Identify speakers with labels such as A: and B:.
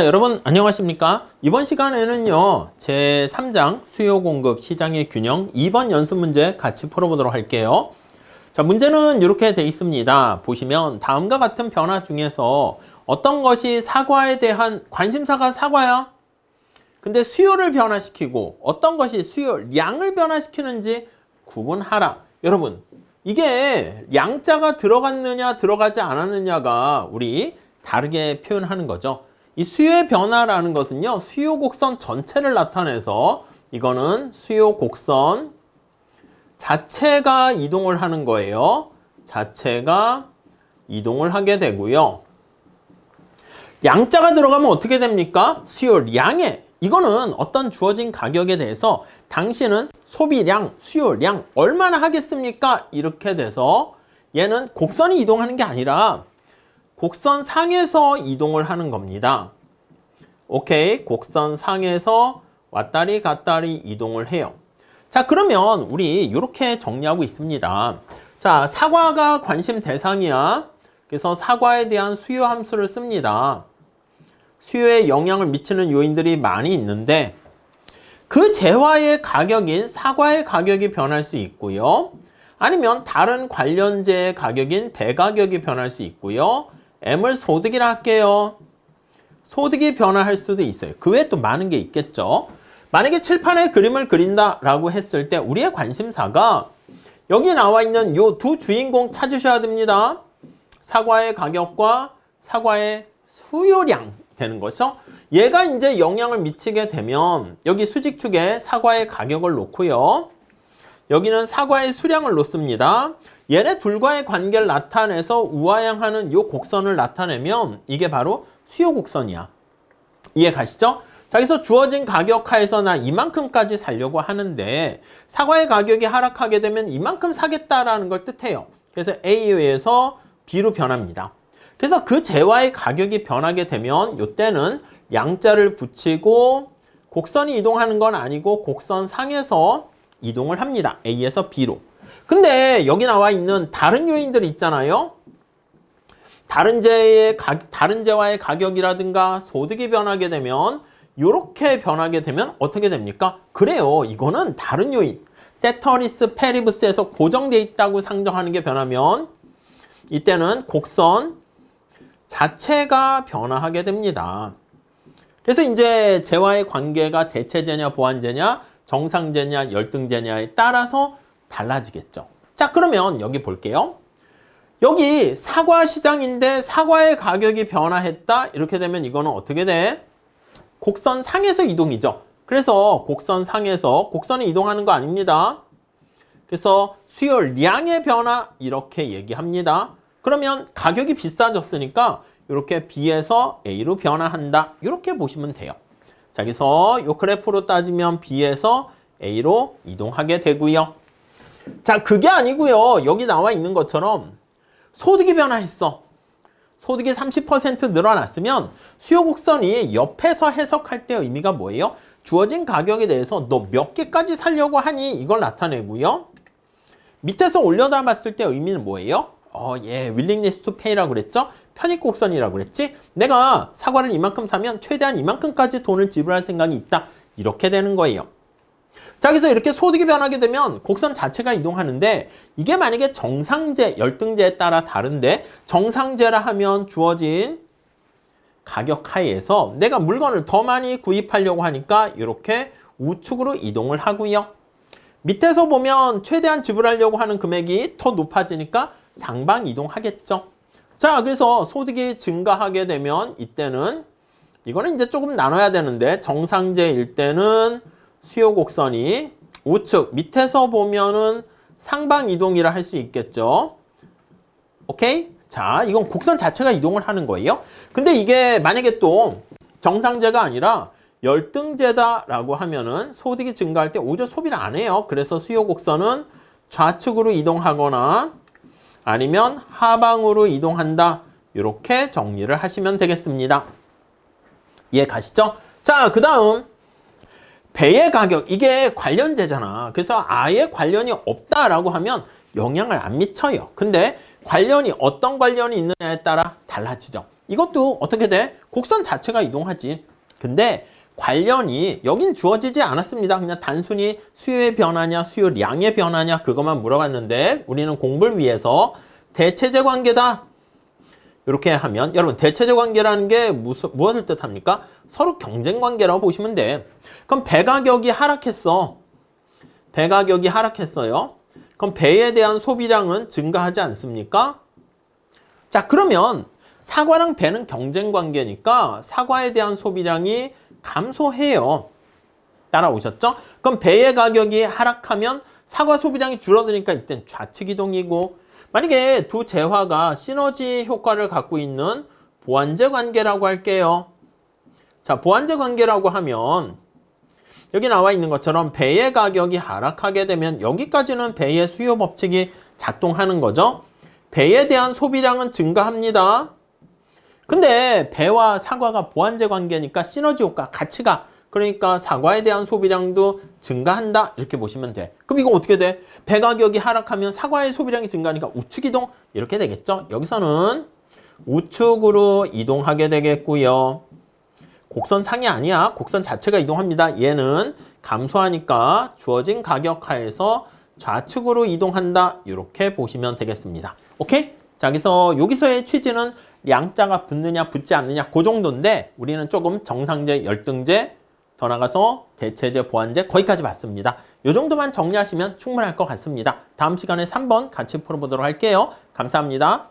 A: 여러분 안녕하십니까? 이번 시간에는요 제3장 수요 공급 시장의 균형 2번 연습 문제 같이 풀어보도록 할게요. 자, 문제는 이렇게 돼 있습니다. 보시면 다음과 같은 변화 중에서 어떤 것이 사과에 대한 관심사가 사과야? 근데 수요를 변화시키고 어떤 것이 수요량을 변화시키는지 구분하라. 여러분 이게 양자가 들어갔느냐 들어가지 않았느냐가 우리 다르게 표현하는 거죠. 이 수요의 변화라는 것은요, 수요 곡선 전체를 나타내서 이거는 수요 곡선 자체가 이동을 하는 거예요. 자체가 이동을 하게 되고요. 양자가 들어가면 어떻게 됩니까? 수요량에 이거는 어떤 주어진 가격에 대해서 당신은 소비량, 수요량 얼마나 하겠습니까? 이렇게 돼서 얘는 곡선이 이동하는 게 아니라 곡선 상에서 이동을 하는 겁니다. 오케이, 곡선 상에서 왔다리 갔다리 이동을 해요. 자, 그러면 우리 이렇게 정리하고 있습니다. 자, 사과가 관심 대상이야. 그래서 사과에 대한 수요 함수를 씁니다. 수요에 영향을 미치는 요인들이 많이 있는데 그 재화의 가격인 사과의 가격이 변할 수 있고요. 아니면 다른 관련재의 가격인 배 가격이 변할 수 있고요. M을 소득이라 할게요. 소득이 변화할 수도 있어요. 그 외에 또 많은 게 있겠죠. 만약에 칠판에 그림을 그린다라고 했을 때 우리의 관심사가 여기 나와 있는 요 두 주인공 찾으셔야 됩니다. 사과의 가격과 사과의 수요량 되는 거죠. 얘가 이제 영향을 미치게 되면 여기 수직축에 사과의 가격을 놓고요. 여기는 사과의 수량을 놓습니다. 얘네 둘과의 관계를 나타내서 우하향하는 이 곡선을 나타내면 이게 바로 수요 곡선이야. 이해 가시죠? 자, 그래서 주어진 가격 하에서 나 이만큼까지 사려고 하는데 사과의 가격이 하락하게 되면 이만큼 사겠다라는 걸 뜻해요. 그래서 A에서 B로 변합니다. 그래서 그 재화의 가격이 변하게 되면 이때는 양자를 붙이고 곡선이 이동하는 건 아니고 곡선 상에서 이동을 합니다. A에서 B로. 근데 여기 나와 있는 다른 요인들이 있잖아요. 다른 재화의 가격이라든가 소득이 변하게 되면 이렇게 변하게 되면 어떻게 됩니까? 그래요. 이거는 다른 요인. 세터리스 페리브스에서 고정되어 있다고 상정하는 게 변하면 이때는 곡선 자체가 변화하게 됩니다. 그래서 이제 재화의 관계가 대체재냐 보완재냐 정상재냐 열등재냐에 따라서 달라지겠죠. 자, 그러면 여기 볼게요. 여기 사과 시장인데 사과의 가격이 변화했다. 이렇게 되면 이거는 어떻게 돼? 곡선 상에서 이동이죠. 그래서 곡선 상에서 곡선이 이동하는 거 아닙니다. 그래서 수요량의 변화 이렇게 얘기합니다. 그러면 가격이 비싸졌으니까 이렇게 B에서 A로 변화한다. 이렇게 보시면 돼요. 자, 그래서 이 그래프로 따지면 B에서 A로 이동하게 되고요. 자, 그게 아니고요. 여기 나와 있는 것처럼 소득이 변화했어. 소득이 30% 늘어났으면 수요 곡선이 옆에서 해석할 때 의미가 뭐예요? 주어진 가격에 대해서 너 몇 개까지 살려고 하니 이걸 나타내고요. 밑에서 올려다 봤을 때 의미는 뭐예요? willingness to pay라고 그랬죠? 편익 곡선이라고 그랬지? 내가 사과를 이만큼 사면 최대한 이만큼까지 돈을 지불할 생각이 있다. 이렇게 되는 거예요. 자, 그래서 이렇게 소득이 변하게 되면 곡선 자체가 이동하는데 이게 만약에 정상재, 열등재에 따라 다른데 정상재라 하면 주어진 가격 하에서 내가 물건을 더 많이 구입하려고 하니까 이렇게 우측으로 이동을 하고요. 밑에서 보면 최대한 지불하려고 하는 금액이 더 높아지니까 상방 이동하겠죠. 자, 그래서 소득이 증가하게 되면 이때는 이거는 이제 조금 나눠야 되는데 정상재일 때는 수요 곡선이 우측 밑에서 보면은 상방 이동이라 할 수 있겠죠. 오케이? 자, 이건 곡선 자체가 이동을 하는 거예요. 근데 이게 만약에 또 정상재가 아니라 열등재다라고 하면은 소득이 증가할 때 오히려 소비를 안 해요. 그래서 수요 곡선은 좌측으로 이동하거나 아니면 하방으로 이동한다. 이렇게 정리를 하시면 되겠습니다. 이해 가시죠? 자, 그 다음 배의 가격, 이게 관련재잖아. 그래서 아예 관련이 없다라고 하면 영향을 안 미쳐요. 근데 관련이 어떤 관련이 있느냐에 따라 달라지죠. 이것도 어떻게 돼? 곡선 자체가 이동하지. 근데 관련이 여긴 주어지지 않았습니다. 그냥 단순히 수요의 변화냐 수요량의 변화냐 그것만 물어봤는데 우리는 공부를 위해서 대체제 관계다. 이렇게 하면 여러분 대체제 관계라는 게 무엇을 뜻합니까? 서로 경쟁 관계라고 보시면 돼. 그럼 배 가격이 하락했어. 배 가격이 하락했어요. 그럼 배에 대한 소비량은 증가하지 않습니까? 자, 그러면 사과랑 배는 경쟁 관계니까 사과에 대한 소비량이 감소해요. 따라오셨죠? 그럼 배의 가격이 하락하면 사과 소비량이 줄어드니까 이땐 좌측 이동이고 만약에 두 재화가 시너지 효과를 갖고 있는 보완제 관계라고 할게요. 자, 보완제 관계라고 하면 여기 나와 있는 것처럼 배의 가격이 하락하게 되면 여기까지는 배의 수요 법칙이 작동하는 거죠. 배에 대한 소비량은 증가합니다. 근데 배와 사과가 보완제 관계니까 시너지 효과, 가치가 그러니까 사과에 대한 소비량도 증가한다 이렇게 보시면 돼. 그럼 이거 어떻게 돼? 배 가격이 하락하면 사과의 소비량이 증가하니까 우측 이동 이렇게 되겠죠. 여기서는 우측으로 이동하게 되겠고요. 곡선상이 아니야. 곡선 자체가 이동합니다. 얘는 감소하니까 주어진 가격 하에서 좌측으로 이동한다 이렇게 보시면 되겠습니다. 오케이? 자, 그래서 여기서의 취지는 양자가 붙느냐 붙지 않느냐 그 정도인데 우리는 조금 정상제, 열등제 더 나가서 대체제, 보완제 거기까지 봤습니다. 이 정도만 정리하시면 충분할 것 같습니다. 다음 시간에 3번 같이 풀어보도록 할게요. 감사합니다.